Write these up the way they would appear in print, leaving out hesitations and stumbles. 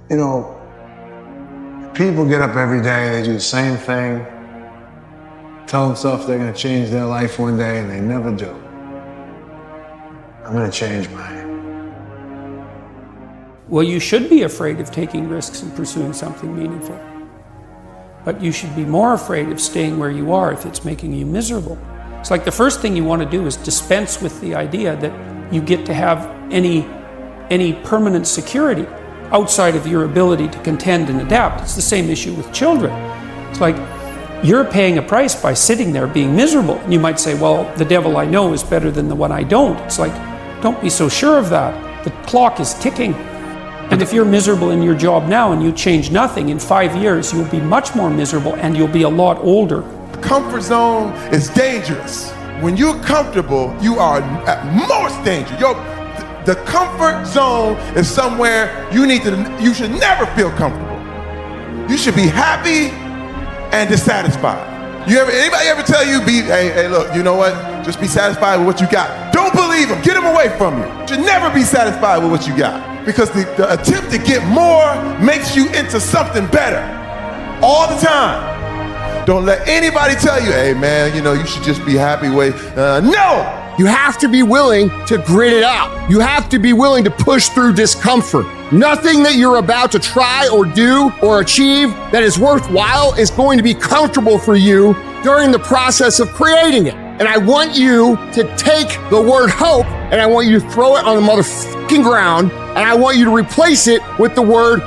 You know, people get up every day, they do the same thing, tell themselves they're going to change their life one day, and they never do. I'm going to change mine. Well, you should be afraid of taking risks and pursuing something meaningful. But you should be more afraid of staying where you are if it's making you miserable. It's like the first thing you want to do is dispense with the idea that you get to have any permanent security outside of your ability to contend and adapt. It's the same issue with children. It's like you're paying a price by sitting there being miserable. And you might say, well, the devil I know is better than the one I don't. It's like, don't be so sure of that. The clock is ticking. And if you're miserable in your job now and you change nothing, in 5 years you'll be much more miserable and you'll be a lot older. Comfort zone is dangerous. When you're comfortable, you are at most danger. The comfort zone is somewhere you should never feel comfortable. You should be happy and dissatisfied. Anybody ever tell you, hey, look, you know what? Just be satisfied with what you got. Don't believe them. Get them away from you. You should never be satisfied with what you got. Because the attempt to get more makes you into something better all the time. Don't let anybody tell you, hey man, you should just be happy with, no! You have to be willing to grit it out. You have to be willing to push through discomfort. Nothing that you're about to try or do or achieve that is worthwhile is going to be comfortable for you during the process of creating it. And I want you to take the word hope and I want you to throw it on the motherfucking ground and I want you to replace it with the word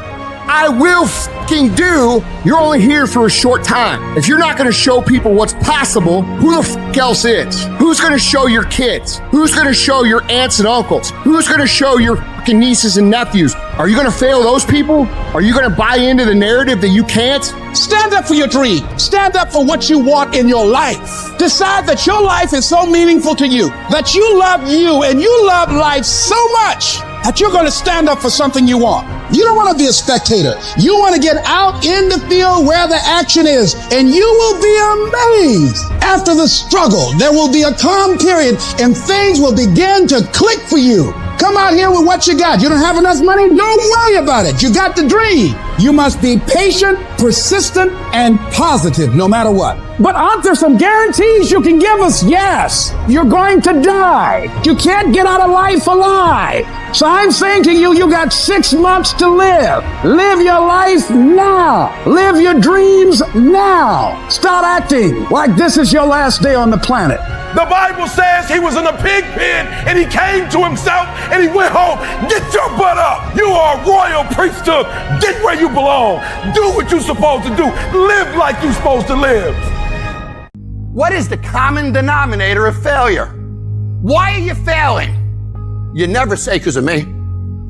I will fucking do. You're only here for a short time. If you're not gonna show people what's possible, who the fuck else is? Who's gonna show your kids? Who's gonna show your aunts and uncles? Who's gonna show your fucking nieces and nephews? Are you gonna fail those people? Are you gonna buy into the narrative that you can't? Stand up for your dream. Stand up for what you want in your life. Decide that your life is so meaningful to you, that you love you and you love life so much that you're going to stand up for something you want. You don't want to be a spectator. You want to get out in the field where the action is, and you will be amazed. After the struggle, there will be a calm period, and things will begin to click for you. Come out here with what you got. You don't have enough money? Don't worry about it. You got the dream. You must be patient, persistent, and positive no matter what. But aren't there some guarantees you can give us? Yes. You're going to die. You can't get out of life alive. So I'm saying to you, you got 6 months to live. Live your life now. Live your dreams now. Start acting like this is your last day on the planet. The Bible says he was in a pig pen and he came to himself and he went home. Get your butt up. You are a royal priesthood. Get where you belong. Do what you're supposed to do. Live like you're supposed to live. What is the common denominator of failure? Why are you failing? You never say because of me.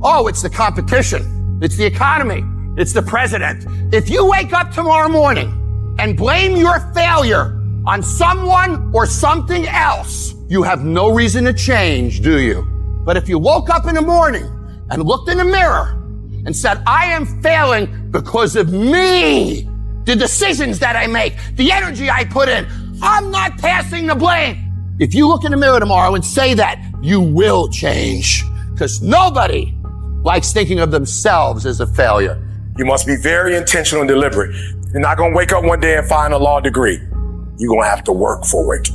Oh, it's the competition. It's the economy. It's the president. If you wake up tomorrow morning and blame your failure on someone or something else, you have no reason to change, do you? But if you woke up in the morning and looked in the mirror and said, I am failing because of me, the decisions that I make, the energy I put in, I'm not passing the blame. If you look in the mirror tomorrow and say that, you will change, because nobody likes thinking of themselves as a failure. You must be very intentional and deliberate. You're not going to wake up one day and find a law degree. You're going to have to work for it.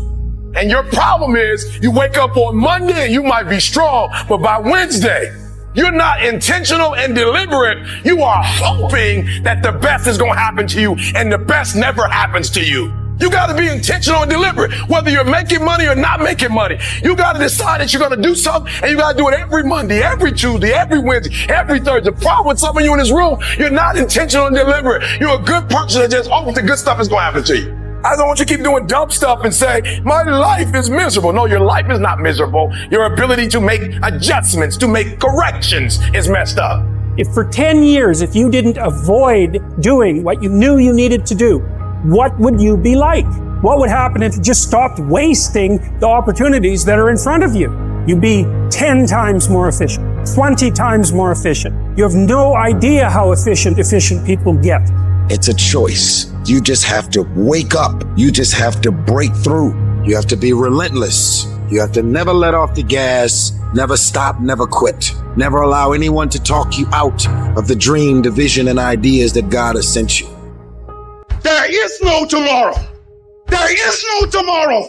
And your problem is you wake up on Monday and you might be strong, but by Wednesday, you're not intentional and deliberate. You are hoping that the best is going to happen to you, and the best never happens to you. You got to be intentional and deliberate, whether you're making money or not making money. You got to decide that you're going to do something, and you got to do it every Monday, every Tuesday, every Wednesday, every Thursday. The problem with some of you in this room, you're not intentional and deliberate. You're a good person that just hopes the good stuff is going to happen to you. I don't want you to keep doing dumb stuff and say, my life is miserable. No, your life is not miserable. Your ability to make adjustments, to make corrections is messed up. If for 10 years, if you didn't avoid doing what you knew you needed to do, what would you be like? What would happen if you just stopped wasting the opportunities that are in front of you? You'd be 10 times more efficient, 20 times more efficient. You have no idea how efficient people get. It's a choice. You just have to wake up. You just have to break through. You have to be relentless. You have to never let off the gas, never stop, never quit. Never allow anyone to talk you out of the dream, the vision, and ideas that God has sent you. There is no tomorrow. There is no tomorrow.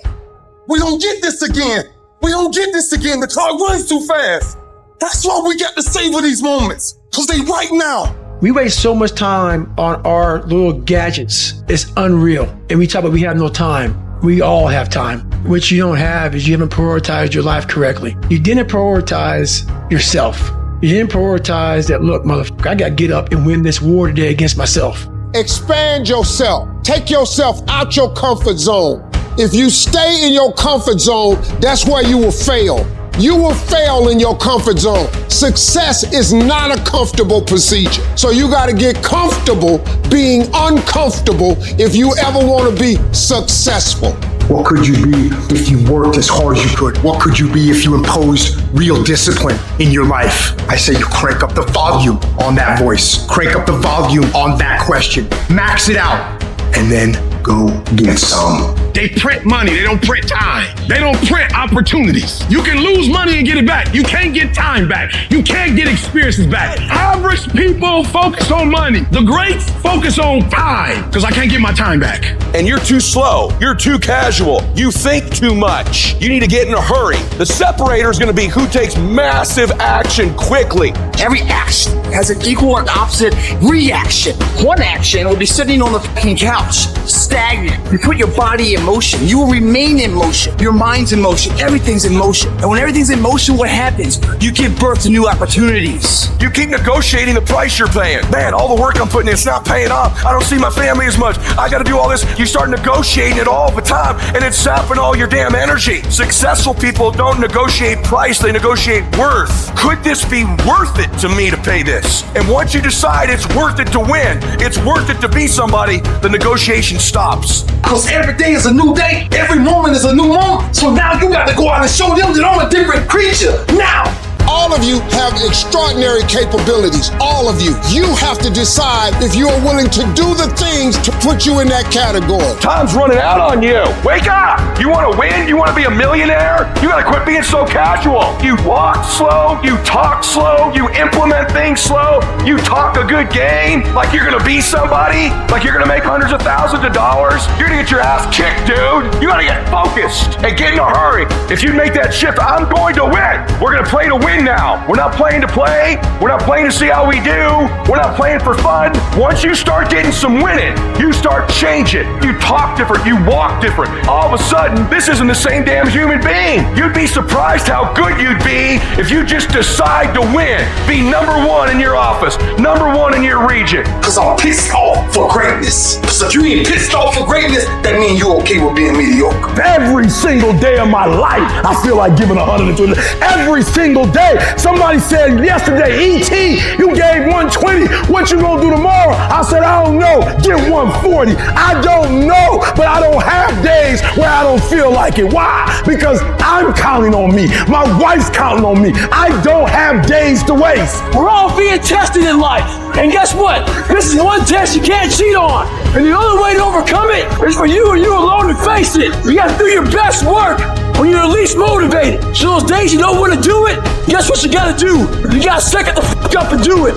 We don't get this again. We don't get this again. The clock runs too fast. That's why we got to savor these moments, because they right now. We waste so much time on our little gadgets. It's unreal. And we talk about we have no time. We all have time. What you don't have is you haven't prioritized your life correctly. You didn't prioritize yourself. You didn't prioritize that, look, motherfucker, I got to get up and win this war today against myself. Expand yourself. Take yourself out your comfort zone. If you stay in your comfort zone, that's where you will fail. You will fail in your comfort zone. Success is not a comfortable procedure. So you got to get comfortable being uncomfortable if you ever want to be successful. What could you be if you worked as hard as you could? What could you be if you imposed real discipline in your life? I say you crank up the volume on that voice. Crank up the volume on that question. Max it out. And then go get some. They print money, they don't print time. They don't print opportunities. You can lose money and get it back. You can't get time back. You can't get experiences back. Average people focus on money. The greats focus on time, because I can't get my time back. And you're too slow. You're too casual. You think too much. You need to get in a hurry. The separator is going to be who takes massive action quickly. Every action has an equal and opposite reaction. One action will be sitting on the fucking couch, stagnant. You put your body in motion. You will remain in motion. Your mind's in motion. Everything's in motion. And when everything's in motion, what happens? You give birth to new opportunities. You keep negotiating the price you're paying. Man, all the work I'm putting in, it's not paying off. I don't see my family as much. I got to do all this. You start negotiating it all the time, and it's sapping all your damn energy. Successful people don't negotiate price, they negotiate worth. Could this be worth it to me to pay this? And once you decide it's worth it to win, it's worth it to be somebody, the negotiation stops. Because every day is a new day. Every moment is a new moment. So now you got to go out and show them that I'm a different creature. Now. All of you have extraordinary capabilities. All of you. You have to decide if you are willing to do the things to put you in that category. Time's running out on you. Wake up! You want to win? You want to be a millionaire? You got to quit being so casual. You walk slow. You talk slow. You implement things slow. You talk a good game like you're going to be somebody, like you're going to make hundreds of thousands of dollars. You're going to get your ass kicked, dude. You got to get focused and get in a hurry. If you make that shift, I'm going to win. We're going to play to win now. We're not playing to play. We're not playing to see how we do. We're not playing for fun. Once you start getting some winning, you start changing. You talk different. You walk different. All of a sudden, this isn't the same damn human being. You'd be surprised how good you'd be if you just decide to win. Be number one in your office, number one in your region. Because I'm pissed off for greatness. So if you ain't pissed off for greatness, that means you're okay with being mediocre. Every single day of my life, I feel like giving 120. Every single day. Somebody said yesterday, E.T., you gave 120. What you gonna do tomorrow? I said, I don't know. Get 140. I don't know, but I don't have days where I don't feel like it. Why? Because I'm counting on me. My wife's counting on me. I don't have days to waste. We're all being tested in life. And guess what? This is one test you can't cheat on. And the only way to overcome it is for you and you alone to face it. You gotta do your best work when you're least motivated. So those days you don't want to do it, guess what you gotta do? You gotta suck it the fuck up and do it.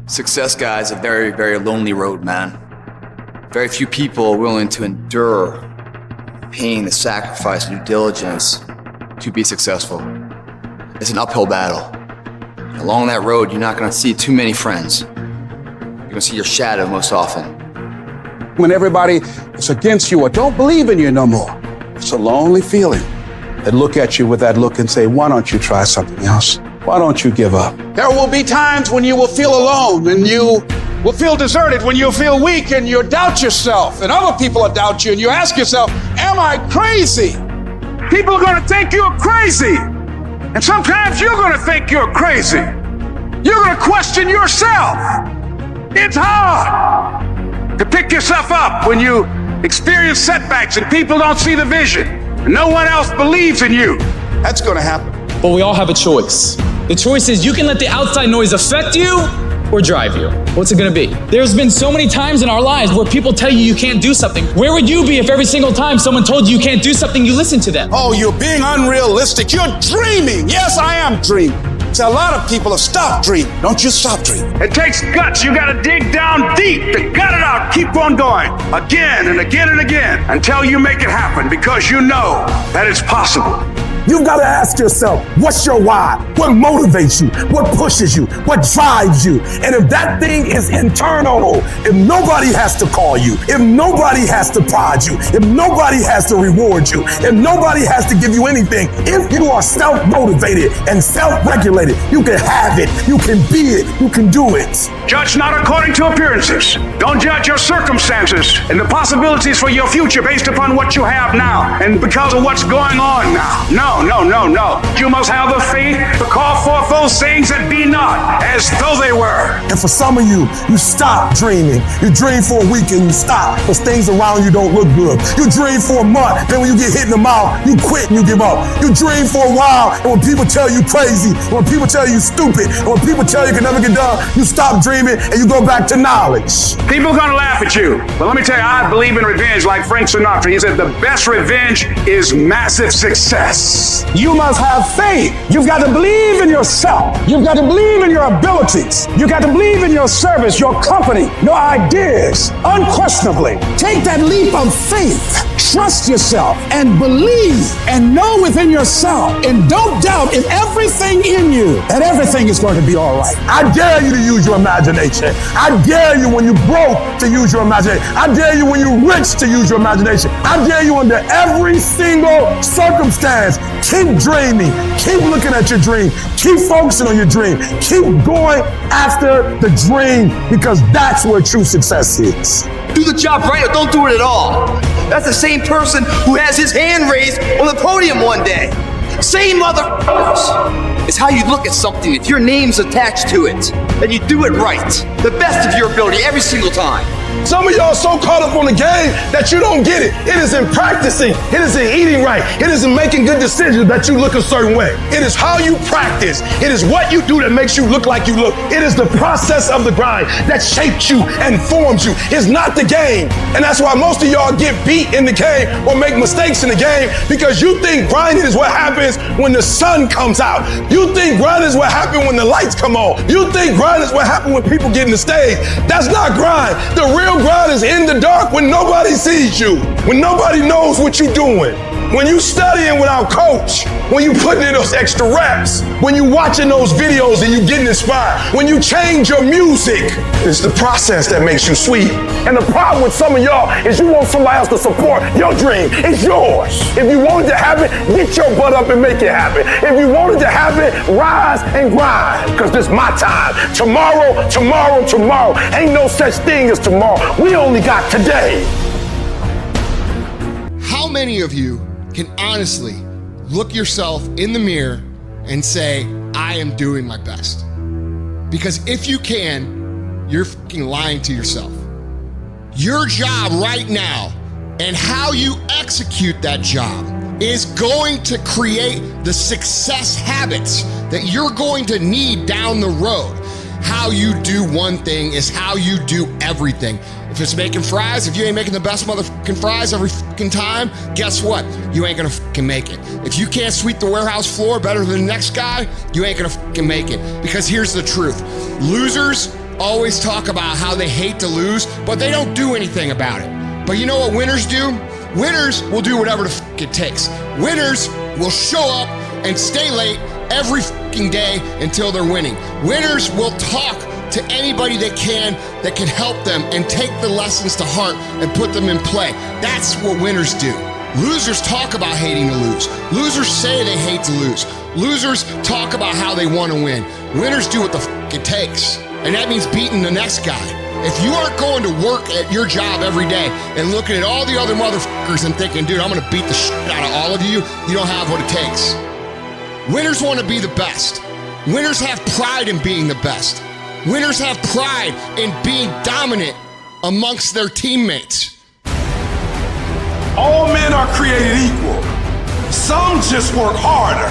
Success, guys, a very, very lonely road, man. Very few people are willing to endure the pain, the sacrifice, the due diligence to be successful. It's an uphill battle. Along that road, you're not gonna see too many friends. You're gonna see your shadow most often. When everybody is against you or don't believe in you no more, it's a lonely feeling. They look at you with that look and say, why don't you try something else? Why don't you give up? There will be times when you will feel alone and you will feel deserted, when you'll feel weak and you'll doubt yourself and other people will doubt you and you ask yourself, am I crazy? People are going to think you're crazy. And sometimes you're going to think you're crazy. You're going to question yourself. It's hard to pick yourself up when you experience setbacks and people don't see the vision. And no one else believes in you. That's going to happen. But we all have a choice. The choice is you can let the outside noise affect you, or drive you? What's it gonna be? There's been so many times in our lives where people tell you you can't do something. Where would you be if every single time someone told you you can't do something, you listen to them? Oh, you're being unrealistic. You're dreaming. Yes, I am dreaming. So a lot of people have stopped dreaming. Don't you stop dreaming. It takes guts. You gotta dig down deep to gut it out. Keep on going again and again and again until you make it happen, because you know that it's possible. You've got to ask yourself, what's your why? What motivates you? What pushes you? What drives you? And if that thing is internal, if nobody has to call you, if nobody has to prod you, if nobody has to reward you, if nobody has to give you anything, if you are self-motivated and self-regulated, you can have it, you can be it, you can do it. Judge not according to appearances. Don't judge your circumstances and the possibilities for your future based upon what you have now and because of what's going on now. No. You must have the faith to call forth those things that be not as though they were. And for some of you, you stop dreaming. You dream for a week and you stop because things around you don't look good. You dream for a month, then when you get hit in the mouth, you quit and you give up. You dream for a while, and when people tell you crazy, when people tell you stupid, and when people tell you can never get done, you stop dreaming and you go back to knowledge. People are gonna laugh at you. But let me tell you, I believe in revenge like Frank Sinatra. He said the best revenge is massive success. You must have faith. You've got to believe in yourself. You've got to believe in your abilities. You've got to believe in your service, your company, your ideas, unquestionably. Take that leap of faith. Trust yourself and believe and know within yourself, and don't doubt in everything in you that everything is going to be all right. I dare you to use your imagination. I dare you when you're broke to use your imagination. I dare you when you're rich to use your imagination. I dare you under every single circumstance. Keep dreaming. Keep looking at your dream. Keep focusing on your dream. Keep going after the dream, because that's where true success is. Do the job right or don't do it at all. That's the same person who has his hand raised on the podium one day. Same motherfuckers. It's how you look at something. If your name's attached to it, then you do it right. The best of your ability every single time. Some of y'all so caught up on the game that you don't get it. It is in practicing. It is in eating right. It is in making good decisions that you look a certain way. It is how you practice. It is what you do that makes you look like you look. It is the process of the grind that shapes you and forms you. It's not the game. And that's why most of y'all get beat in the game or make mistakes in the game, because you think grinding is what happens when the sun comes out. You think grinding is what happens when the lights come on. You think grinding is what happens when people get in the stage. That's not grind. The real grind is in the dark when nobody sees you, when nobody knows what you're doing. When you studying without coach, when you putting in those extra reps, when you watching those videos and you getting inspired, when you change your music, it's the process that makes you sweet. And the problem with some of y'all is you want somebody else to support your dream. It's yours. If you want it to happen, get your butt up and make it happen. If you want it to happen, rise and grind, because this is my time. Tomorrow. Ain't no such thing as tomorrow. We only got today. How many of you can honestly look yourself in the mirror and say, I am doing my best? Because if you can, you're fucking lying to yourself. Your job right now and how you execute that job is going to create the success habits that you're going to need down the road. How you do one thing is how you do everything. If it's making fries, if you ain't making the best motherfucking fries every fucking time, guess what? You ain't gonna fucking make it. If you can't sweep the warehouse floor better than the next guy, you ain't gonna fucking make it. Because here's the truth. Losers always talk about how they hate to lose, but they don't do anything about it. But you know what winners do? Winners will do whatever the fuck it takes. Winners will show up and stay late every fucking day until they're winning. Winners will talk to anybody that can help them and take the lessons to heart and put them in play. That's what winners do. Losers talk about hating to lose. Losers say they hate to lose. Losers talk about how they want to win. Winners do what the fuck it takes. And that means beating the next guy. If you aren't going to work at your job every day and looking at all the other motherfuckers and thinking, dude, I'm gonna beat the shit out of all of you, you don't have what it takes. Winners want to be the best. Winners have pride in being the best. Winners have pride in being dominant amongst their teammates. All men are created equal. Some just work harder.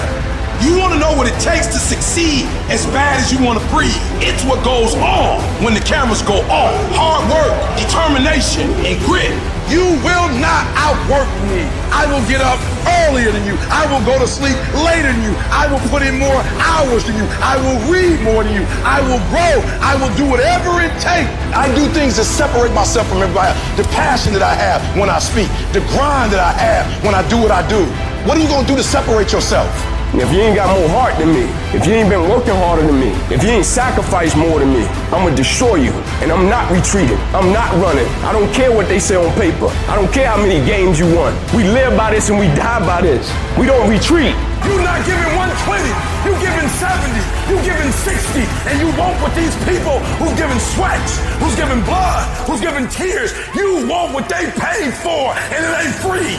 You want to know what it takes to succeed as bad as you want to breathe. It's what goes on when the cameras go off. Hard work, determination, and grit. You will not outwork me. I will get up earlier than you. I will go to sleep later than you. I will put in more hours than you. I will read more than you. I will grow. I will do whatever it takes. I do things to separate myself from everybody. The passion that I have when I speak. The grind that I have when I do what I do. What are you going to do to separate yourself? If you ain't got more heart than me, if you ain't been working harder than me, if you ain't sacrificed more than me, I'm gonna destroy you. And I'm not retreating. I'm not running. I don't care what they say on paper. I don't care how many games you won. We live by this and we die by this. We don't retreat. You're not giving 120. You're giving 70. You're giving 60. And you want what these people who's giving sweat, who's giving blood, who's giving tears, you want what they paid for, and it ain't free.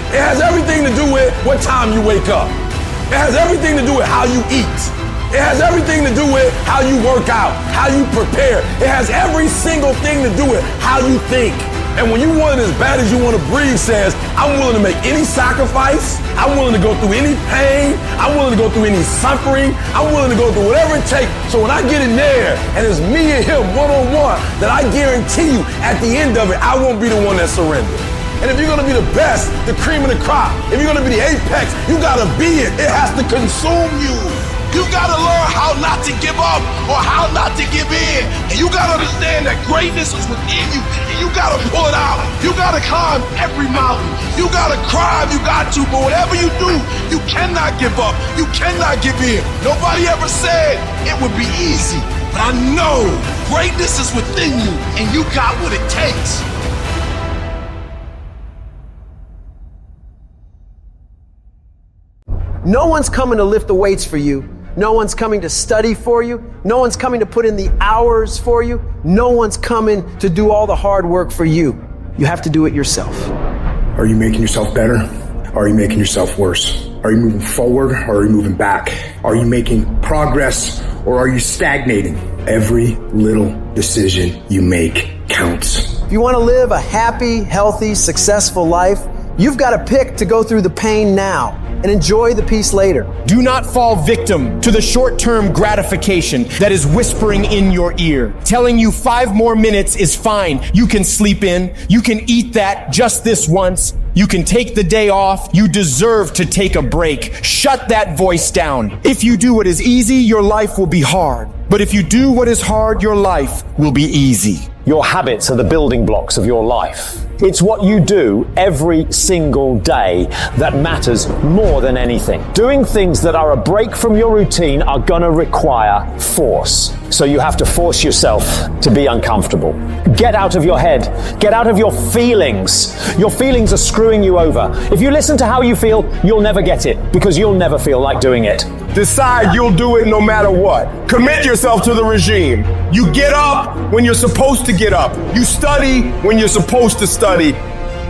It has everything to do with what time you wake up. It has everything to do with how you eat. It has everything to do with how you work out, how you prepare. It has every single thing to do with how you think. And when you want it as bad as you want to breathe, says, I'm willing to make any sacrifice. I'm willing to go through any pain. I'm willing to go through any suffering. I'm willing to go through whatever it takes. So when I get in there and it's me and him one-on-one, that I guarantee you at the end of it, I won't be the one that surrendered. And if you're gonna be the best, the cream of the crop, if you're gonna be the apex, you gotta be it. It has to consume you. You gotta learn how not to give up or how not to give in. And you gotta understand that greatness is within you. And you gotta pull it out. You gotta climb every mountain. You gotta cry if you got to, but whatever you do, you cannot give up. You cannot give in. Nobody ever said it would be easy. But I know greatness is within you, and you got what it takes. No one's coming to lift the weights for you. No one's coming to study for you. No one's coming to put in the hours for you. No one's coming to do all the hard work for you. You have to do it yourself. Are you making yourself better? Or are you making yourself worse? Are you moving forward or are you moving back? Are you making progress or are you stagnating? Every little decision you make counts. If you want to live a happy, healthy, successful life, you've got to pick to go through the pain now and enjoy the peace later. Do not fall victim to the short-term gratification that is whispering in your ear, telling you 5 more minutes is fine. You can sleep in. You can eat that just this once. You can take the day off. You deserve to take a break. Shut that voice down. If you do what is easy, your life will be hard. But if you do what is hard, your life will be easy. Your habits are the building blocks of your life. It's what you do every single day that matters more than anything. Doing things that are a break from your routine are gonna require force. So you have to force yourself to be uncomfortable. Get out of your head. Get out of your feelings. Your feelings are screwing you over. If you listen to how you feel, you'll never get it because you'll never feel like doing it. Decide you'll do it no matter what. Commit yourself to the regime. You get up when you're supposed to get up. You study when you're supposed to study.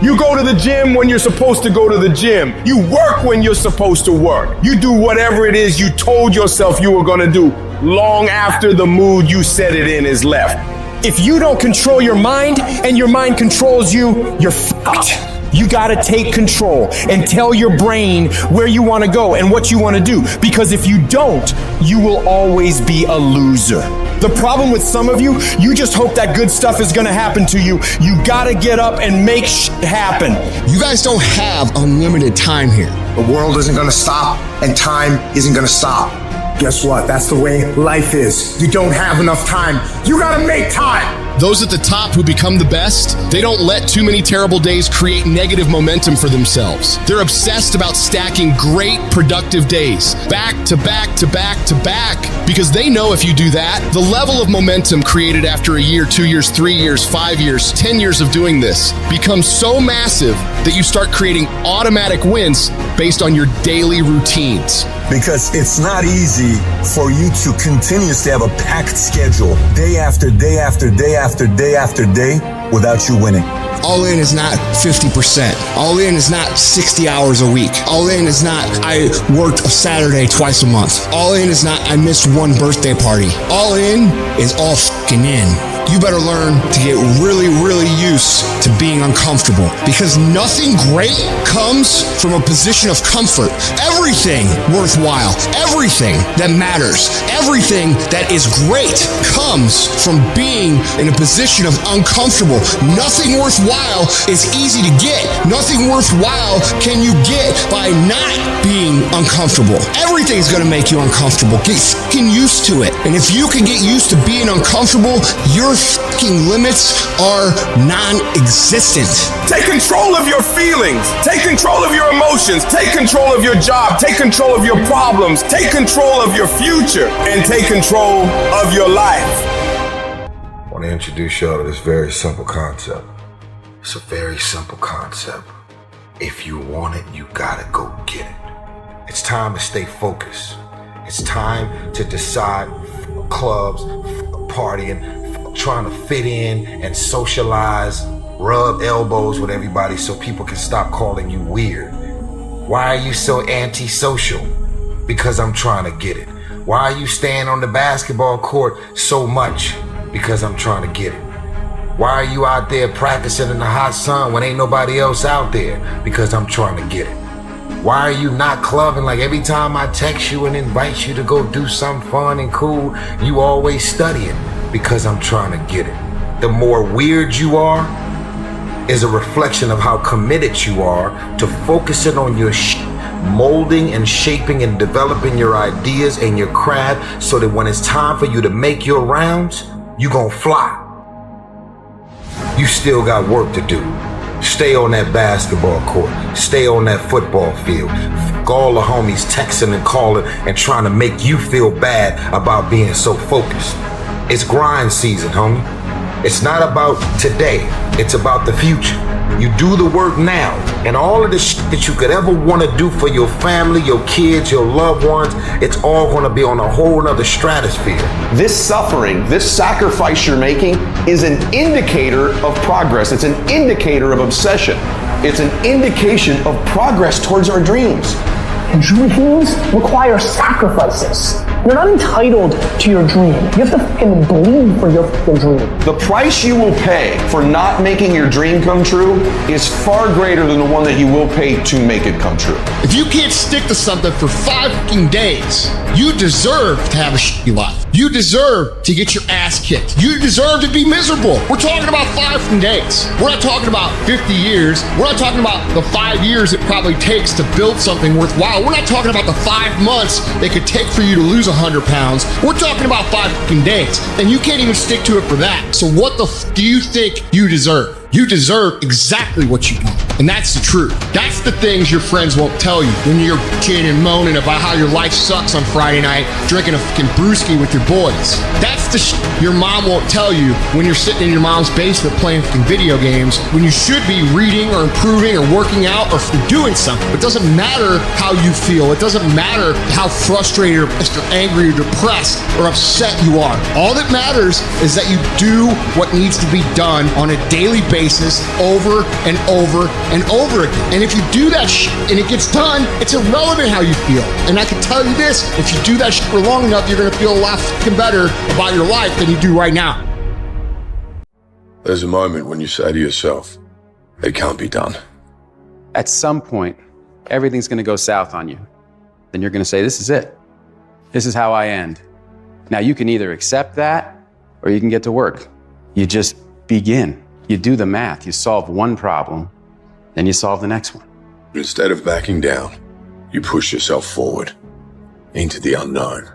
You go to the gym when you're supposed to go to the gym. You work when you're supposed to work. You do whatever it is you told yourself you were gonna do long after the mood you set it in is left. If you don't control your mind and your mind controls you, you're fucked. You gotta take control and tell your brain where you wanna go and what you wanna do. Because if you don't, you will always be a loser. The problem with some of you, you just hope that good stuff is gonna happen to you. You gotta get up and make shit happen. You guys don't have unlimited time here. The world isn't gonna stop and time isn't gonna stop. Guess what? That's the way life is. You don't have enough time. You gotta make time. Those at the top who become the best, they don't let too many terrible days create negative momentum for themselves. They're obsessed about stacking great, productive days, back to back to back to back, because they know if you do that, the level of momentum created after a year, 2 years, 3 years, 5 years, 10 years of doing this becomes so massive that you start creating automatic wins based on your daily routines. Because it's not easy for you to continuously have a packed schedule day after day after day after day after day without you winning. All in is not 50%. All in is not 60 hours a week. All in is not I worked a Saturday twice a month. All in is not I missed one birthday party. All in is all fucking in. you better learn to get really, really used to being uncomfortable, because nothing great comes from a position of comfort. Everything worthwhile, everything that matters, everything that is great comes from being in a position of uncomfortable. Nothing worthwhile is easy to get. Nothing worthwhile can you get by not being uncomfortable. Everything's gonna make you uncomfortable. Get fucking used to it. And if you can get used to being uncomfortable, your fucking limits are non-existent. Take control of your feelings. Take control of your emotions. Take control of your job. Take control of your problems. Take control of your future. And take control of your life. I want to introduce y'all to this very simple concept. It's a very simple concept. If you want it, you gotta go get it. It's time to stay focused. It's time to decide clubs, partying, trying to fit in and socialize, rub elbows with everybody so people can stop calling you weird. Why are you so antisocial? Because I'm trying to get it. Why are you staying on the basketball court so much? Because I'm trying to get it. Why are you out there practicing in the hot sun when ain't nobody else out there? Because I'm trying to get it. Why are you not clubbing? Like every time I text you and invite you to go do something fun and cool, you always studying. Because I'm trying to get it. The more weird you are is a reflection of how committed you are to focusing on your molding and shaping and developing your ideas and your craft so that when it's time for you to make your rounds, you gonna fly. You still got work to do. Stay on that basketball court. Stay on that football field. All the homies texting and calling and trying to make you feel bad about being so focused. It's grind season, homie. It's not about today. It's about the future. You do the work now, and all of the shit that you could ever want to do for your family, your kids, your loved ones, it's all going to be on a whole nother stratosphere. This suffering, this sacrifice you're making is an indicator of progress. It's an indicator of obsession. It's an indication of progress towards our dreams. Dreams require sacrifices. You're not entitled to your dream. You have to fucking bleed for your fucking dream. The price you will pay for not making your dream come true is far greater than the one that you will pay to make it come true. If you can't stick to something for 5 fucking days, you deserve to have a shitty life. You deserve to get your ass kicked. You deserve to be miserable. We're talking about 5 fucking days. We're not talking about 50 years. We're not talking about the 5 years it probably takes to build something worthwhile. We're not talking about the 5 months it could take for you to lose 100 pounds. We're talking about 5 fucking days, and you can't even stick to it for that. So what the do you think you deserve? You deserve exactly what you want. And that's the truth. That's the things your friends won't tell you when you're bitching and moaning about how your life sucks on Friday night, drinking a fucking brewski with your boys. That's the shit your mom won't tell you when you're sitting in your mom's basement playing fucking video games, when you should be reading or improving or working out or doing something. It doesn't matter how you feel. It doesn't matter how frustrated or angry or depressed or upset you are. All that matters is that you do what needs to be done on a daily basis over and over and over again. And if you do that shit and it gets done, it's irrelevant how you feel. And I can tell you this, if you do that shit for long enough, you're gonna feel a lot fucking better about your life than you do right now. There's a moment when you say to yourself, it can't be done. At some point, everything's gonna go south on you. Then you're gonna say, this is it. This is how I end. Now you can either accept that or you can get to work. You just begin. You do the math, you solve one problem, then you solve the next one. Instead of backing down, you push yourself forward into the unknown.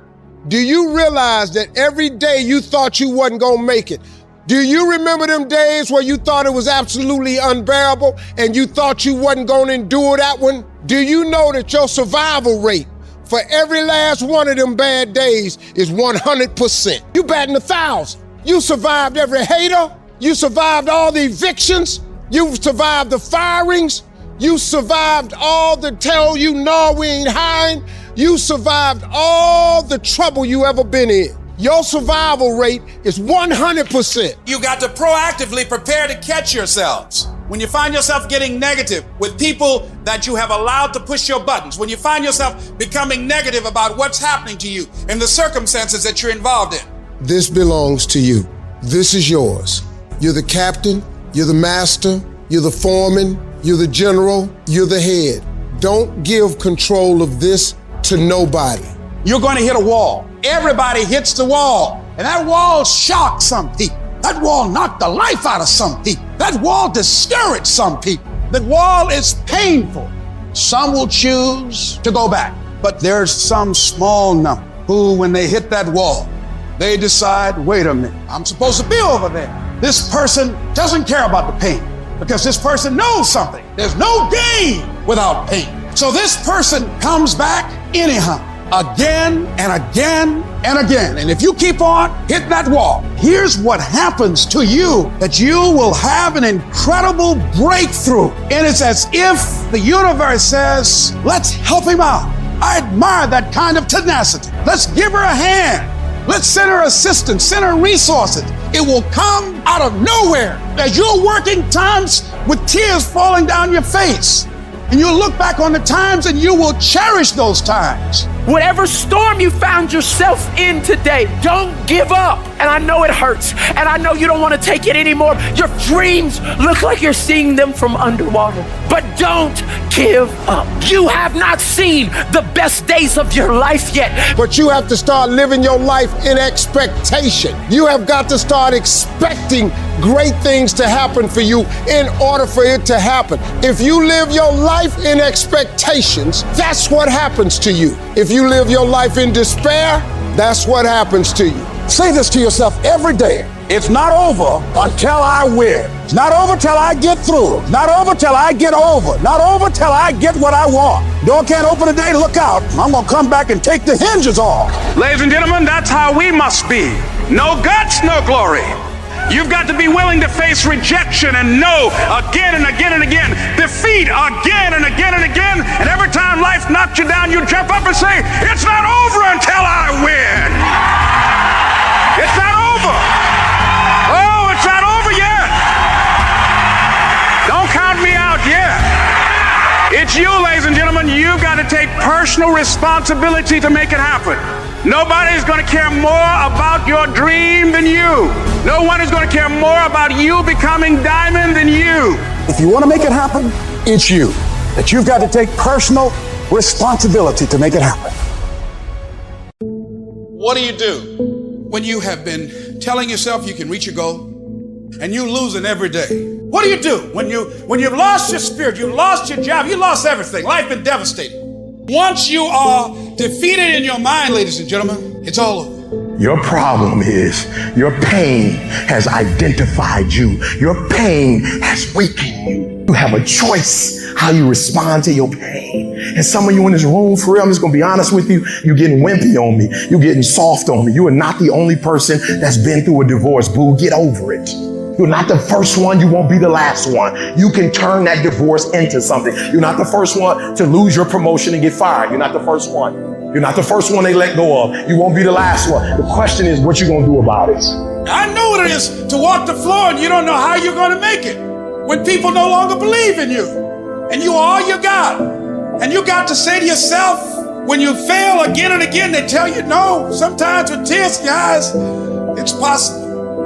Do you realize that every day you thought you wasn't gonna make it? Do you remember them days where you thought it was absolutely unbearable and you thought you wasn't gonna endure that one? Do you know that your survival rate for every last one of them bad days is 100%? You batting 1,000. You survived every hater. You survived all the evictions. You survived the firings. You survived all the tell you no, we ain't hiring. You survived all the trouble you ever been in. Your survival rate is 100%. You got to proactively prepare to catch yourselves. When you find yourself getting negative with people that you have allowed to push your buttons, when you find yourself becoming negative about what's happening to you and the circumstances that you're involved in. This belongs to you. This is yours. You're the captain, you're the master, you're the foreman, you're the general, you're the head. Don't give control of this to nobody. You're going to hit a wall. Everybody hits the wall. And that wall shocked some people. That wall knocked the life out of some people. That wall discouraged some people. That wall is painful. Some will choose to go back. But there's some small number who, when they hit that wall, they decide, wait a minute, I'm supposed to be over there. This person doesn't care about the pain because this person knows something. There's no gain without pain. So this person comes back anyhow, again and again and again. And if you keep on hitting that wall, here's what happens to you, that you will have an incredible breakthrough. And it's as if the universe says, let's help him out. I admire that kind of tenacity. Let's give her a hand. Let's send her assistance, send her resources. It will come out of nowhere as you're working times with tears falling down your face. And you'll look back on the times and you will cherish those times. Whatever storm you found yourself in today, don't give up. And I know it hurts, and I know you don't want to take it anymore. Your dreams look like you're seeing them from underwater, but don't give up. You have not seen the best days of your life yet. But you have to start living your life in expectation. You have got to start expecting great things to happen for you in order for it to happen. If you live your life in expectations, that's what happens to you. If you live your life in despair, that's what happens to you. Say this to yourself every day. It's not over until I win. It's not over till I get through. It's not over till I get over. Not over till I get what I want. Door can't open today, look out. I'm gonna come back and take the hinges off. Ladies and gentlemen, that's how we must be. No guts, no glory. You've got to be willing to face rejection and no again and again and again. Defeat again and again and again. And every time life knocks you down, you jump up and say, it's not over until I win. It's not over. Oh, it's not over yet. Don't count me out yet. It's you, ladies and gentlemen. You've got to take personal responsibility to make it happen. Nobody is going to care more about your dream than you. No one is going to care more about you becoming diamond than you. If you want to make it happen, it's you. That you've got to take personal responsibility to make it happen. What do when you have been telling yourself you can reach your goal and you're losing every day? What do when you've lost your spirit, you've lost your job, you lost everything, life been devastating? Once you are defeated in your mind, ladies and gentlemen, it's all over. Your problem is your pain has identified you. Your pain has weakened you. You have a choice how you respond to your pain. And some of you in this room, for real, I'm just going to be honest with you, you're getting wimpy on me. You're getting soft on me. You are not the only person that's been through a divorce, boo. Get over it. You're not the first one. You won't be the last one. You can turn that divorce into something. You're not the first one to lose your promotion and get fired. You're not the first one. You're not the first one they let go of. You won't be the last one. The question is what you going to do about it. I know what it is to walk the floor and you don't know how you're going to make it. When people no longer believe in you and you are all you got. And you got to say to yourself, when you fail again and again, they tell you no. Sometimes with tears in your eyes, it's possible.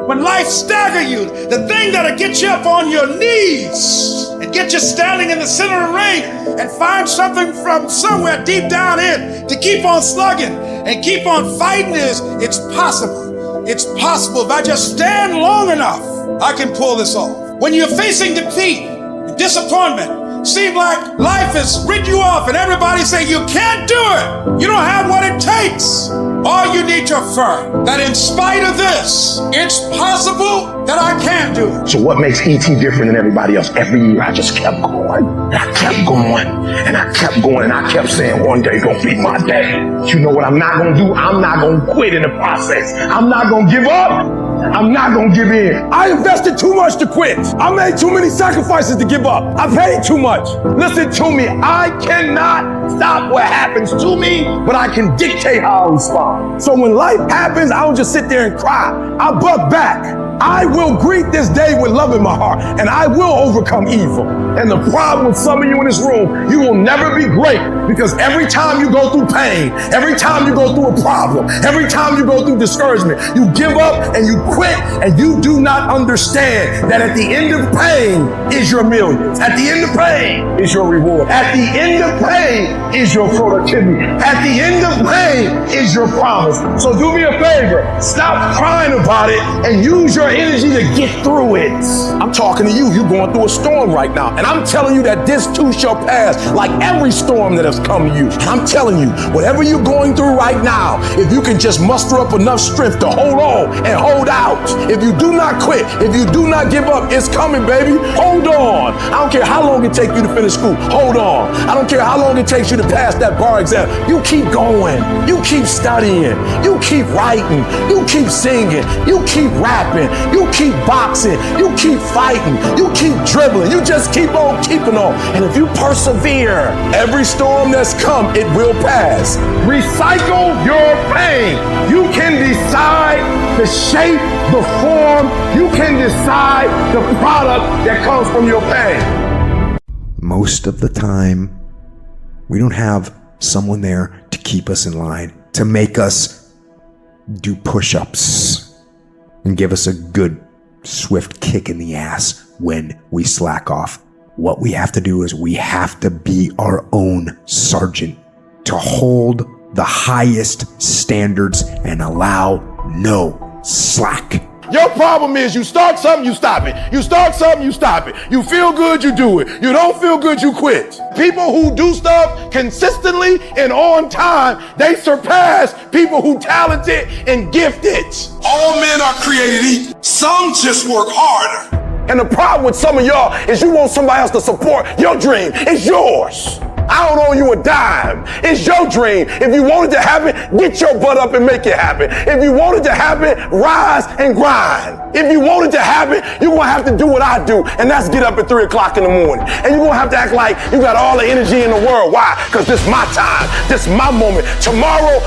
When life stagger you, the thing that'll get you up on your knees and get you standing in the center of the ring and find something from somewhere deep down in to keep on slugging and keep on fighting is, it's possible. It's possible. If I just stand long enough, I can pull this off. When you're facing defeat and disappointment, seem like life has written you off and everybody say you can't do it. You don't have what it takes. All you need to affirm that in spite of this, it's possible that I can do it. So what makes E.T. different than everybody else? Every year I just kept going. And I kept going. And I kept going. And I kept saying one day gonna be my day. But you know what I'm not gonna do? I'm not gonna quit in the process. I'm not gonna give up. I'm not gonna give in. I invested too much to quit. I made too many sacrifices to give up. I paid too much. Listen to me. I cannot stop what happens to me, but I can dictate how I respond. So when life happens, I don't just sit there and cry. I buck back. I will greet this day with love in my heart, and I will overcome evil. And the problem with some of you in this room, you will never be great, because every time you go through pain, every time you go through a problem, every time you go through discouragement, you give up and you quit, and you do not understand that at the end of pain is your millions. At the end of pain is your reward. At the end of pain is your productivity. At the end of pain is your promise. So do me a favor, stop crying about it and use your energy to get through it. I'm talking to you, you're going through a storm right now, and I'm telling you that this too shall pass, like every storm that has come to you. And I'm telling you, whatever you're going through right now, if you can just muster up enough strength to hold on and hold out, if you do not quit, if you do not give up, it's coming, baby. Hold on. I don't care how long it takes you to finish school. Hold on. I don't care how long it takes you to pass that bar exam. You keep going. You keep studying. You keep writing. You keep singing. You keep rapping. You keep boxing. You keep fighting. You keep dribbling. You just keep on keeping on. And if you persevere, every storm that's come, it will pass. Recycle your pain. You can decide the shape, the form. You can decide the product that comes from your pain. Most of the time, we don't have someone there to keep us in line, to make us do push-ups and give us a good, swift kick in the ass when we slack off. What we have to do is we have to be our own sergeant, to hold the highest standards and allow no slack. Your problem is you start something, you stop it. You start something, you stop it. You feel good, you do it. You don't feel good, you quit. People who do stuff consistently and on time, they surpass people who talented and gifted. All men are created equal. Some just work harder. And the problem with some of y'all is you want somebody else to support your dream. It's yours. I don't owe you a dime. It's your dream. If you want it to happen, get your butt up and make it happen. If you want it to happen, rise and grind. If you want it to happen, you're going to have to do what I do, and that's get up at 3 o'clock in the morning. And you're going to have to act like you got all the energy in the world. Why? Because this is my time. This is my moment. Tomorrow.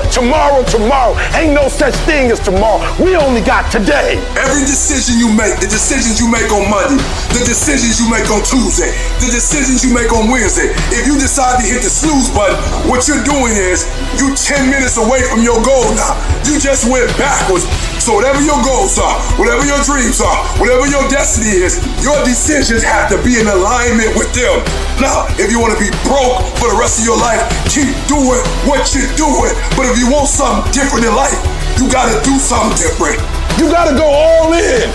Ain't no such thing as tomorrow. We only got today. Every decision you make, the decisions you make on Monday, the decisions you make on Tuesday, the decisions you make on Wednesday, if you decide to hit the snooze button, what you're doing is you 10 minutes away from your goal now. You just went backwards. So whatever your goals are, whatever your dreams are, whatever your destiny is, your decisions have to be in alignment with them. Now, if you want to be broke for the rest of your life, keep doing what you're doing. But if you want something different in life, you got to do something different. You got to go all in.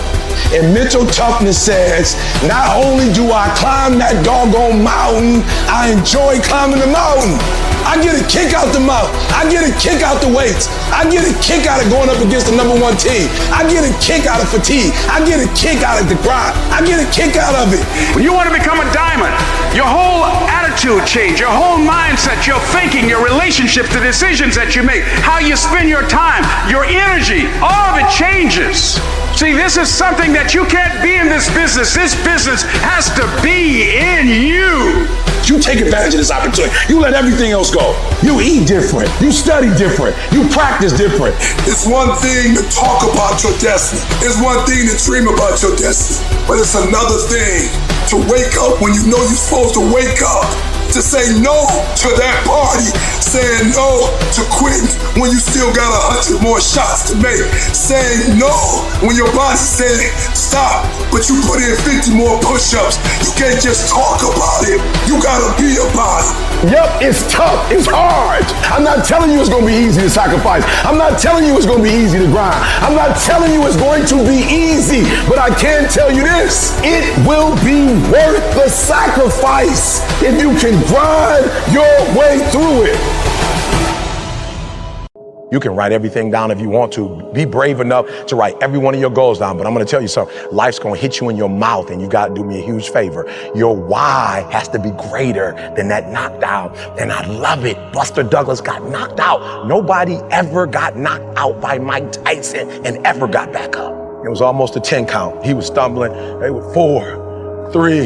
And mental toughness says, not only do I climb that doggone mountain, I enjoy climbing the mountain. I get a kick out the mountain. I get a kick out the weights. I get a kick out of going up against the #1 team. I get a kick out of fatigue. I get a kick out of the grind. I get a kick out of it. When you want to become a diamond, your whole attitude change, your whole mindset, your thinking, your relationships, the decisions that you make, how you spend your time, your energy, all of it changes. See, this is something that you can't be in this business. This business has to be in you. You take advantage of this opportunity. You let everything else go. You eat different. You study different. You practice different. It's one thing to talk about your destiny. It's one thing to dream about your destiny. But it's another thing to wake up when you know you're supposed to wake up. To say no to that party, saying no to quitting when you still got 100 more shots to make, saying no when your body's saying stop, but you put in 50 more push-ups. You can't just talk about it, you gotta be about it. Yep, it's tough, it's hard. I'm not telling you it's gonna be easy to sacrifice. I'm not telling you it's gonna be easy to grind. I'm not telling you it's going to be easy, but I can tell you this, it will be worth the sacrifice if you can grind your way through it. You can write everything down if you want to. Be brave enough to write every one of your goals down. But I'm going to tell you something. Life's going to hit you in your mouth, and you got to do me a huge favor. Your why has to be greater than that knockdown. And I love it. Buster Douglas got knocked out. Nobody ever got knocked out by Mike Tyson and ever got back up. It was almost a 10 count. He was stumbling. They were 4, 3,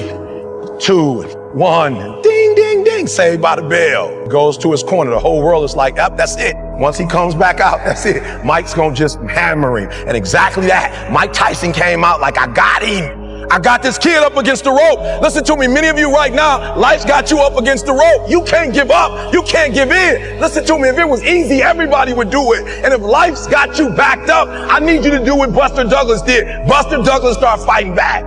2, 1. Ding, ding, ding. ain't saved by the bell. Goes to his corner. The whole world is like, yep, that's it. Once he comes back out, that's it. Mike's gonna just hammer him. And exactly that. Mike Tyson came out like, I got him. I got this kid up against the rope. Listen to me, many of you right now, life's got you up against the rope. You can't give up. You can't give in. Listen to me, if it was easy, everybody would do it. And if life's got you backed up, I need you to do what Buster Douglas did. Buster Douglas started fighting back.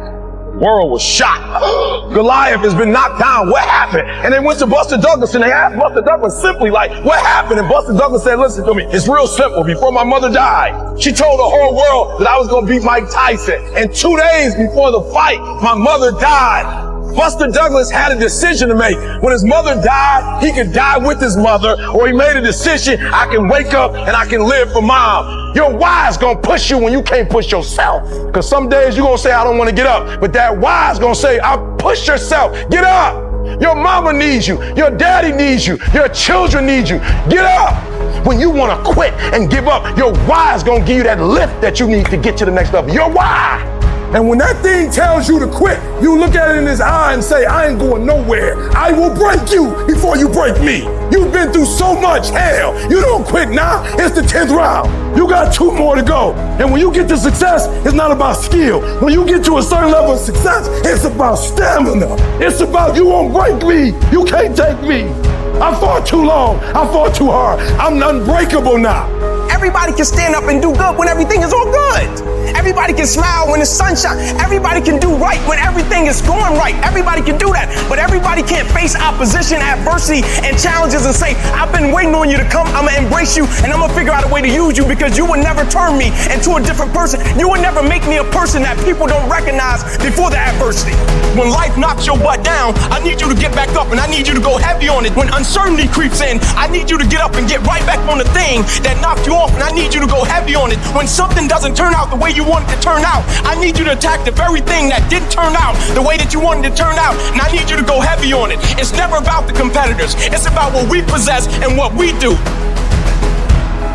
World was shocked. Goliath has been knocked down. What happened? And they went to Buster Douglas and they asked Buster Douglas simply like, what happened? And Buster Douglas said, listen to me, it's real simple. Before my mother died, she told the whole world that I was going to beat Mike Tyson. And 2 days before the fight, my mother died. Buster Douglas had a decision to make. When his mother died, he could die with his mother, or he made a decision, I can wake up and I can live for mom. Your why is gonna push you when you can't push yourself. Because some days you're gonna say, I don't wanna get up. But that why is gonna say, push yourself. Get up. Your mama needs you. Your daddy needs you. Your children need you. Get up. When you wanna quit and give up, your why is gonna give you that lift that you need to get to the next level. Your why. And when that thing tells you to quit, you look at it in his eye and say, I ain't going nowhere. I will break you before you break me. You've been through so much hell. You don't quit now. It's the 10th round. You got 2 more to go. And when you get to success, it's not about skill. When you get to a certain level of success, it's about stamina. It's about you won't break me. You can't take me. I fought too long. I fought too hard. I'm unbreakable now. Everybody can stand up and do good when everything is all good. Everybody can smile when the sun shines. Everybody can do right when everything is going right. Everybody can do that. But everybody can't face opposition, adversity, and challenges and say, I've been waiting on you to come. I'm going to embrace you and I'm going to figure out a way to use you because you will never turn me into a different person. You will never make me a person that people don't recognize before the adversity. When life knocks your butt down, I need you to get back up and I need you to go heavy on it. When uncertainty creeps in, I need you to get up and get right back on the thing that knocked you off, and I need you to go heavy on it. When something doesn't turn out the way you want it to turn out, I need you to attack the very thing that didn't turn out the way that you wanted to turn out, and I need you to go heavy on it. It's never about the competitors. It's about what we possess and what we do.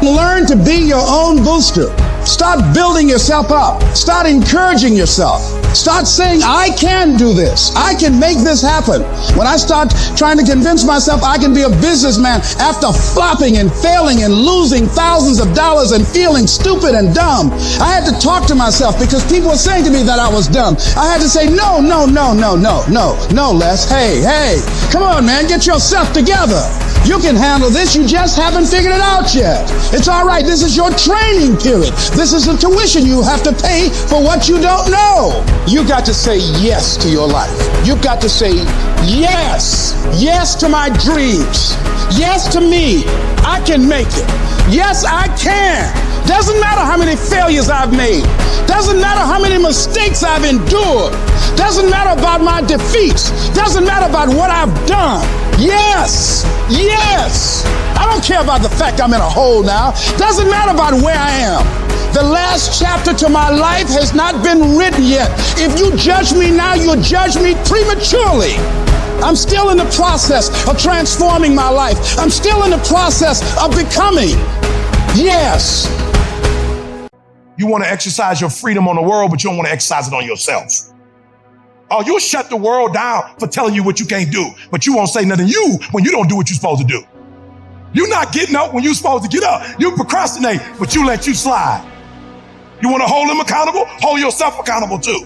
Learn to be your own booster. Start building yourself up. Start encouraging yourself. Start saying, I can do this. I can make this happen. When I start trying to convince myself I can be a businessman after flopping and failing and losing thousands of dollars and feeling stupid and dumb, I had to talk to myself because people were saying to me that I was dumb. I had to say, no, Les. Hey, come on, man, get yourself together. You can handle this. You just haven't figured it out yet. It's all right. This is your training period. This is the tuition you have to pay for what you don't know. You got to say yes to your life. You've got to say yes. Yes to my dreams. Yes to me. I can make it. Yes, I can. Doesn't matter how many failures I've made. Doesn't matter how many mistakes I've endured. Doesn't matter about my defeats. Doesn't matter about what I've done. Yes. I don't care about the fact I'm in a hole now. Doesn't matter about where I am. The last chapter to my life has not been written yet. If you judge me now, you'll judge me prematurely. I'm still in the process of transforming my life. I'm still in the process of becoming. Yes. You want to exercise your freedom on the world, but you don't want to exercise it on yourself. Oh, you'll shut the world down for telling you what you can't do, but you won't say nothing to you when you don't do what you're supposed to do. You're not getting up when you're supposed to get up. You procrastinate, but you let you slide. You want to hold them accountable? Hold yourself accountable too.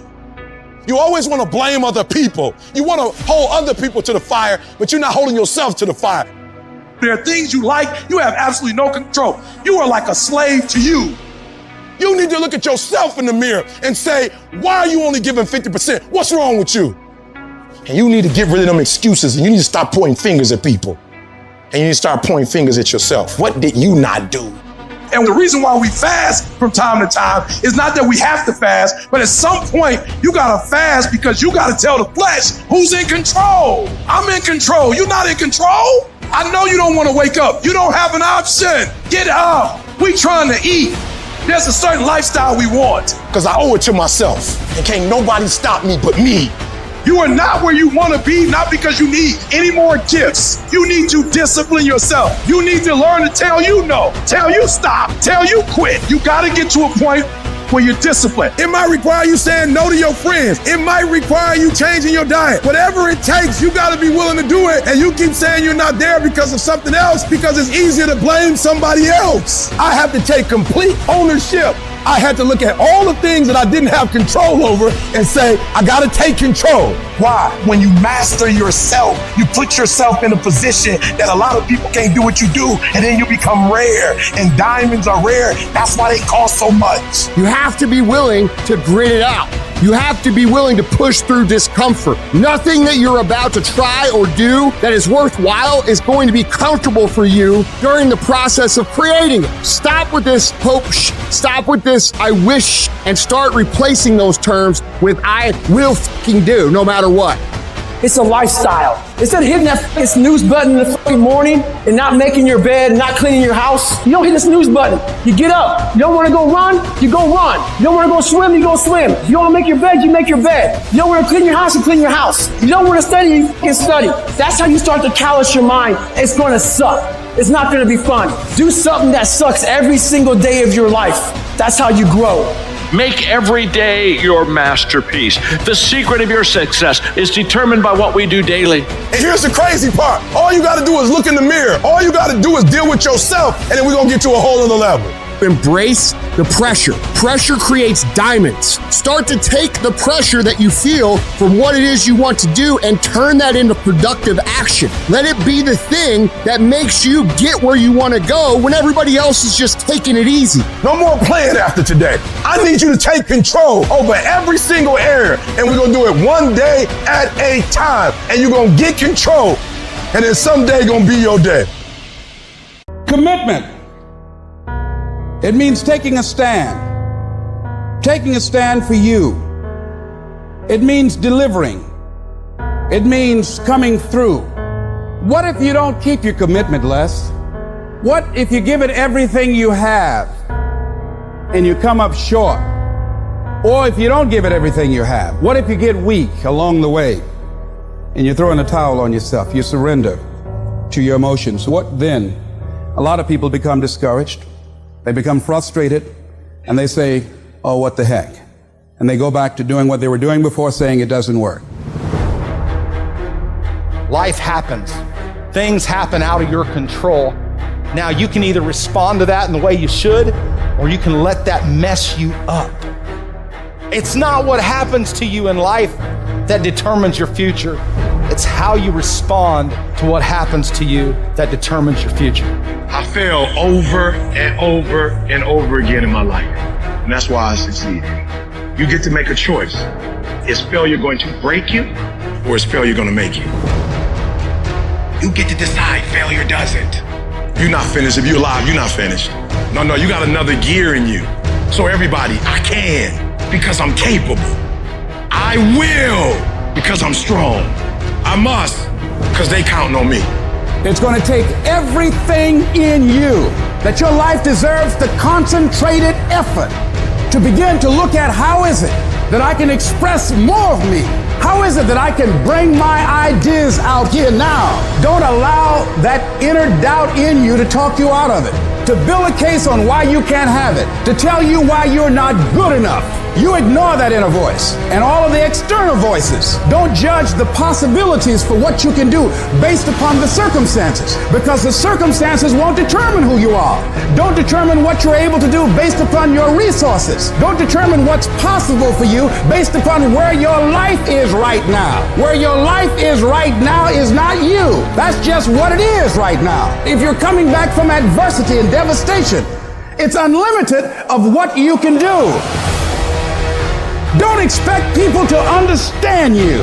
You always want to blame other people. You want to hold other people to the fire, but you're not holding yourself to the fire. There are things you like, you have absolutely no control. You are like a slave to you. You need to look at yourself in the mirror and say, why are you only giving 50%? What's wrong with you? And you need to get rid of them excuses, and you need to stop pointing fingers at people. And you need to start pointing fingers at yourself. What did you not do? And the reason why we fast from time to time is not that we have to fast, but at some point you gotta fast because you gotta tell the flesh who's in control. I'm in control. You're not in control. I know you don't want to wake up. You don't have an option. Get up. We trying to eat. There's a certain lifestyle we want because I owe it to myself. And can't nobody stop me but me. You are not where you want to be, not because you need any more gifts. You need to discipline yourself. You need to learn to tell you no, tell you stop, tell you quit. You got to get to a point when you're disciplined. It might require you saying no to your friends. It might require you changing your diet. Whatever it takes, you got to be willing to do it. And you keep saying you're not there because of something else, because it's easier to blame somebody else. I have to take complete ownership. I had to look at all the things that I didn't have control over and say, I got to take control. Why? When you master yourself, you put yourself in a position that a lot of people can't do what you do, and then you become rare. And diamonds are rare. That's why they cost so much. You have to be willing to grit it out. You have to be willing to push through discomfort. Nothing that you're about to try or do that is worthwhile is going to be comfortable for you during the process of creating it. Stop with this hope, stop with this I wish, and start replacing those terms with I will fucking do, no matter what. It's a lifestyle. Instead of hitting that snooze button in the fucking morning and not making your bed, not cleaning your house, you don't hit the snooze button. You get up. You don't want to go run, you go run. You don't want to go swim, you go swim. You don't want to make your bed, you make your bed. You don't want to clean your house, you clean your house. You don't want to study, you fucking study. That's how you start to callous your mind. It's going to suck. It's not going to be fun. Do something that sucks every single day of your life. That's how you grow. Make every day your masterpiece. The secret of your success is determined by what we do daily. And here's the crazy part. All you got to do is look in the mirror. All you got to do is deal with yourself, and then we're going to get to a whole other level. Embrace the pressure. Pressure creates diamonds. Start to take the pressure that you feel from what it is you want to do and turn that into productive action. Let it be the thing that makes you get where you want to go when everybody else is just taking it easy. No more playing after today. I need you to take control over every single area, and we're going to do it one day at a time. And you're going to get control, and then someday going to be your day. Commitment. It means taking a stand for you. It means delivering. It means coming through. What if you don't keep your commitment, Les? What if you give it everything you have and you come up short? Or if you don't give it everything you have, what if you get weak along the way and you throw in a towel on yourself, you surrender to your emotions? What then? A lot of people become discouraged. They become frustrated, and they say, oh, what the heck? And they go back to doing what they were doing before, saying it doesn't work. Life happens. Things happen out of your control. Now, you can either respond to that in the way you should, or you can let that mess you up. It's not what happens to you in life that determines your future. It's how you respond to what happens to you that determines your future. I fail over and over and over again in my life. And that's why I succeed. You get to make a choice. Is failure going to break you, or is failure going to make you? You get to decide. Failure doesn't. You're not finished. If you're alive, you're not finished. No, you got another gear in you. So everybody, I can because I'm capable. I will because I'm strong. I must because they counting on me. It's going to take everything in you that your life deserves, the concentrated effort to begin to look at how is it that I can express more of me? How is it that I can bring my ideas out here now? Don't allow that inner doubt in you to talk you out of it, to build a case on why you can't have it, to tell you why you're not good enough. You ignore that inner voice and all of the external voices. Don't judge the possibilities for what you can do based upon the circumstances, because the circumstances won't determine who you are. Don't determine what you're able to do based upon your resources. Don't determine what's possible for you based upon where your life is right now. Where your life is right now is not you. That's just what it is right now. If you're coming back from adversity and devastation, it's unlimited of what you can do. Don't expect people to understand you.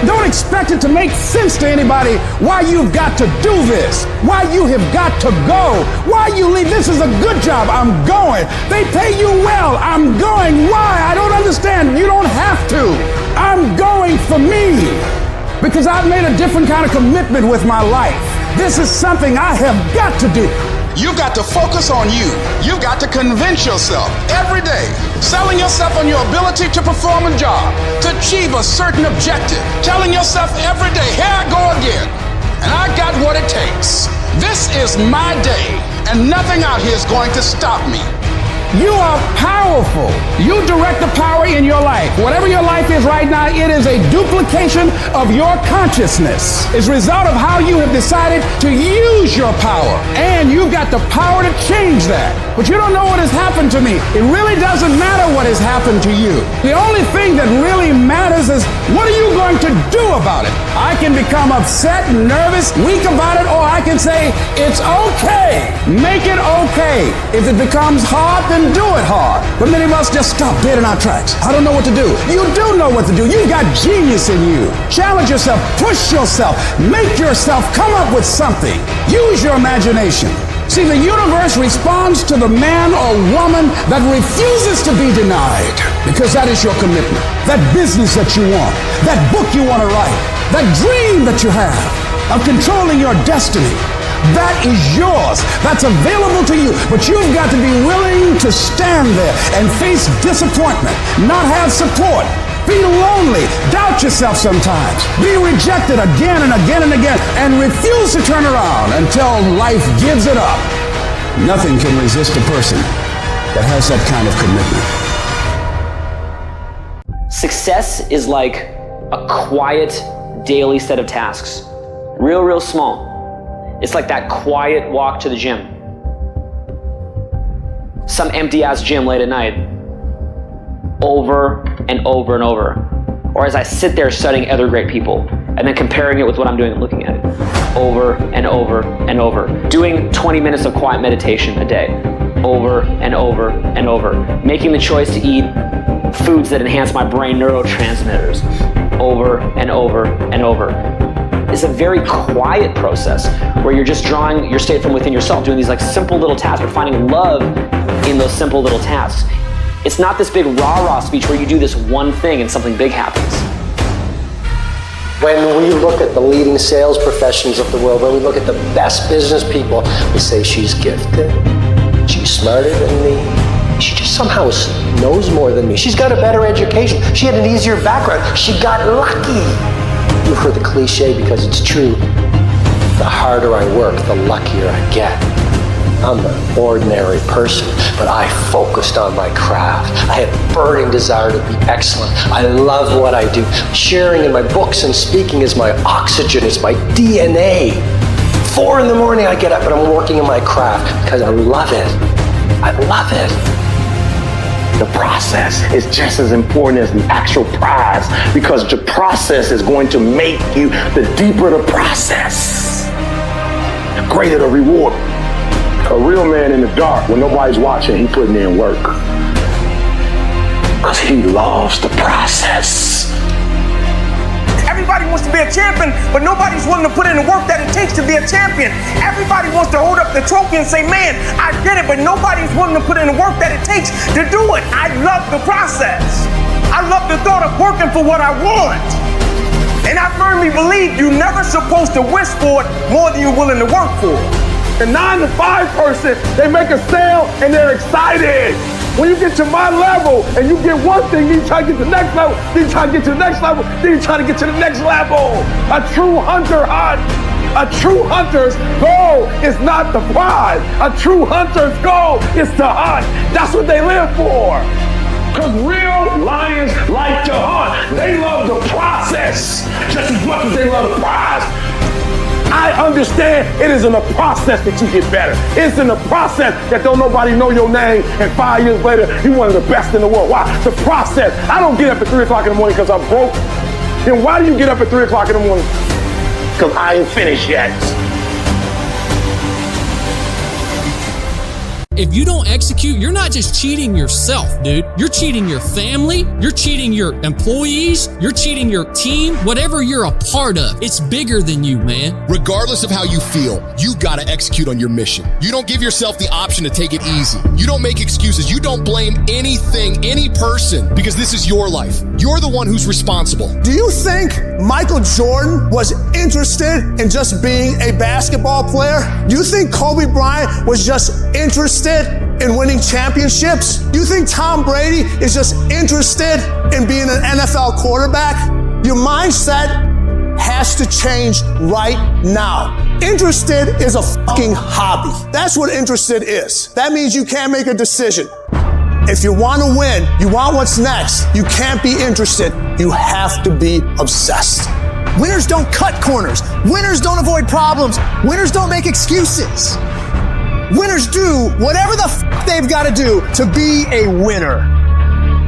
Don't expect it to make sense to anybody why you've got to do this, why you have got to go, why you leave. This is a good job. I'm going. They pay you well. I'm going. Why? I don't understand. You don't have to. I'm going for me because I've made a different kind of commitment with my life. This is something I have got to do. You've got to focus on you. You've got to convince yourself every day, selling yourself on your ability to perform a job, to achieve a certain objective, telling yourself every day, here I go again, and I got what it takes. This is my day, and nothing out here is going to stop me. You are powerful. You direct the power in your life. Whatever your life is right now, it is a duplication of your consciousness. It's a result of how you have decided to use your power. And you've got the power to change that. But you don't know what has happened to me. It really doesn't matter what has happened to you. The only thing that really matters is, what are you going to do about it? I can become upset, nervous, weak about it, or I can say, it's okay. Make it okay. If it becomes hard, then do it hard. But many of us just stop dead in our tracks. I don't know what to do. You do know what to do. You've got genius in you. Challenge yourself, push yourself, make yourself come up with something. Use your imagination. See, the universe responds to the man or woman that refuses to be denied, because that is your commitment. That business that you want, that book you want to write, that dream that you have of controlling your destiny, that is yours. That's available to you. But you've got to be willing to stand there and face disappointment, not have support, feel lonely, doubt yourself sometimes, be rejected again and again and again, and refuse to turn around until life gives it up. Nothing can resist a person that has that kind of commitment. Success is like a quiet daily set of tasks. Real small. It's like that quiet walk to the gym. Some empty ass gym late at night. Over and over and over. Or as I sit there studying other great people and then comparing it with what I'm doing and looking at it. Over and over and over. Doing 20 minutes of quiet meditation a day. Over and over and over. Making the choice to eat foods that enhance my brain neurotransmitters. Over and over and over. It's a very quiet process where you're just drawing your state from within yourself, doing these like simple little tasks, but finding love in those simple little tasks. It's not this big rah-rah speech where you do this one thing and something big happens. When we look at the leading sales professions of the world, when we look at the best business people, we say she's gifted, she's smarter than me, she just somehow knows more than me, she's got a better education, she had an easier background, she got lucky. You've heard the cliche because it's true. The harder I work, the luckier I get. I'm an ordinary person, but I focused on my craft. I had a burning desire to be excellent. I love what I do. Sharing in my books and speaking is my oxygen, it's my DNA. 4 in the morning I get up and I'm working on my craft because I love it. I love it. The process is just as important as the actual prize, because the process is going to make you, the deeper the process, the greater the reward. A real man in the dark, when nobody's watching, he putting in work. Because he loves the process. Everybody wants to be a champion, but nobody's willing to put in the work that it takes to be a champion. Everybody wants to hold up the trophy and say, man, I did it, but nobody's willing to put in the work that it takes to do it. I love the process. I love the thought of working for what I want. And I firmly believe you're never supposed to wish for it more than you're willing to work for it. The 9-to-5 person, they make a sale and they're excited. When you get to my level and you get one thing, then you try to get to the next level, then you try to get to the next level, then you try to get to the next level. A true hunter hunts. A true hunter's goal is not the prize. A true hunter's goal is to hunt. That's what they live for. Because real lions like to hunt. They love the process just as much as they love the prize. I understand it is in the process that you get better. It's in the process that don't nobody know your name, and 5 years later, you're one of the best in the world. Why? The process. I don't get up at 3 o'clock in the morning because I'm broke. Then why do you get up at 3 o'clock in the morning? Because I ain't finished yet. If you don't execute, you're not just cheating yourself, dude. You're cheating your family, you're cheating your employees, you're cheating your team, whatever you're a part of. It's bigger than you, man. Regardless of how you feel, you gotta execute on your mission. You don't give yourself the option to take it easy. You don't make excuses. You don't blame anything, any person, because this is your life. You're the one who's responsible. Do you think Michael Jordan was interested in just being a basketball player? Do you think Kobe Bryant was just interested in winning championships? Do you think Tom Brady is just interested in being an NFL quarterback? Your mindset has to change right now. Interested is a fucking hobby. That's what interested is. That means you can't make a decision. If you want to win, you want what's next, you can't be interested. You have to be obsessed. Winners don't cut corners. Winners don't avoid problems. Winners don't make excuses. Winners do whatever the they've got to do to be a winner.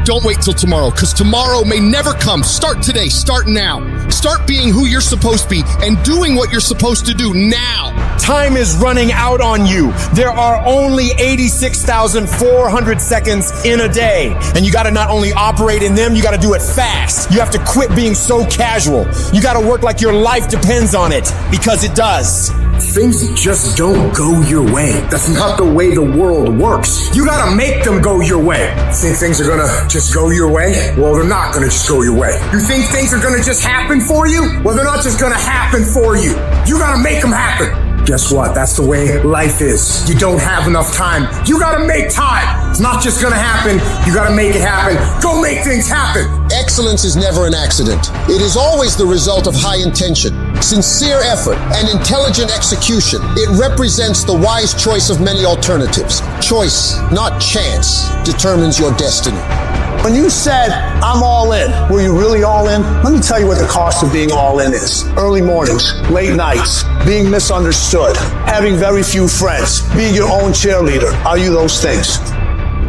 Don't wait till tomorrow, because tomorrow may never come. Start today. Start now. Start being who you're supposed to be and doing what you're supposed to do now. Time is running out on you. There are only 86,400 seconds in a day. And you got to not only operate in them, you got to do it fast. You have to quit being so casual. You got to work like your life depends on it, because it does. Things just don't go your way. That's not the way the world works. You gotta make them go your way. Think things are gonna just go your way? Well, they're not gonna just go your way. You think things are gonna just happen for you? Well, they're not just gonna happen for you. You gotta make them happen. Guess what? That's the way life is. You don't have enough time. You gotta make time. It's not just gonna happen. You gotta make it happen. Go make things happen. Excellence is never an accident. It is always the result of high intention, sincere effort, and intelligent execution. It represents the wise choice of many alternatives. Choice, not chance, determines your destiny. When you said, I'm all in, were you really all in? Let me tell you what the cost of being all in is. Early mornings, late nights, being misunderstood, having very few friends, being your own cheerleader. Are you those things?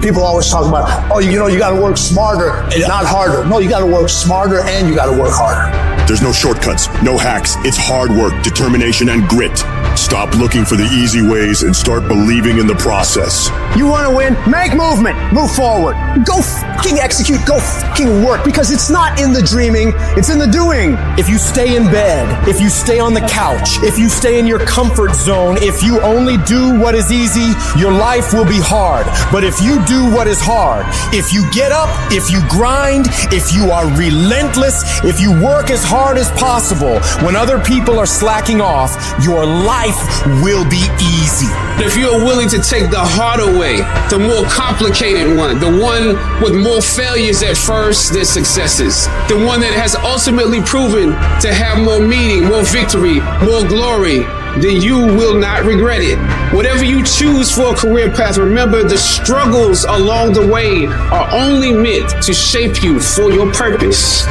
People always talk about, you got to work smarter and not harder. No, you got to work smarter and you got to work harder. There's no shortcuts, no hacks. It's hard work, determination, and grit. Stop looking for the easy ways and start believing in the process. You want to win? Make movement. Move forward. Go fucking execute. Go fucking work, because it's not in the dreaming. It's in the doing. If you stay in bed, if you stay on the couch, if you stay in your comfort zone, if you only do what is easy, your life will be hard. But if you do what is hard, if you get up, if you grind, if you are relentless, if you work as hard as possible, when other people are slacking off, your life will be easy. If you're willing to take the harder way, the more complicated one, the one with more failures at first than successes, the one that has ultimately proven to have more meaning, more victory, more glory, then you will not regret it. Whatever you choose for a career path, remember the struggles along the way are only meant to shape you for your purpose.